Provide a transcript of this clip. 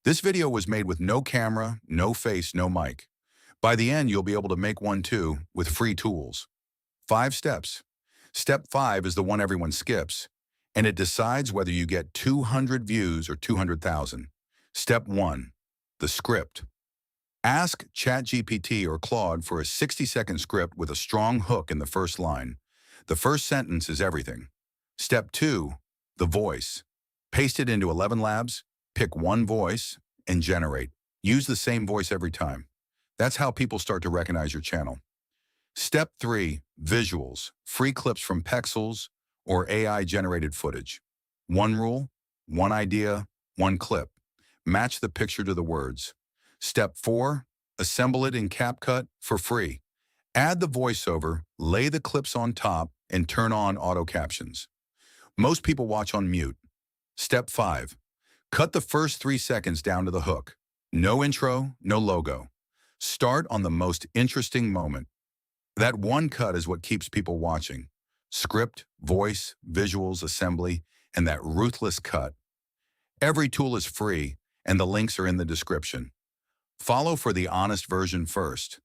This video was made with no camera, no face, no mic. By the end, you'll be able to make one too with free tools. 5 steps. Step 5 is the one everyone skips, and it decides whether you get 200 views or 200,000. Step 1. The script. Ask ChatGPT or Claude for a 60-second script with a strong hook in the first line. The first sentence is everything. Step 2. The voice. Paste it into 11 Labs, pick one voice, and generate. Use the same voice every time. That's how people start to recognize your channel. Step 3. Visuals. Free clips from Pexels or AI-generated footage. One rule, one idea, one clip. Match the picture to the words. Step 4. Assemble it in CapCut for free. Add the voiceover, lay the clips on top, and turn on auto captions. Most people watch on mute. Step 5. Cut the first 3 seconds down to the hook. No intro, no logo. Start on the most interesting moment. That one cut is what keeps people watching. Script, voice, visuals, assembly, and that ruthless cut. Every tool is free, and the links are in the description. Follow for the honest version first.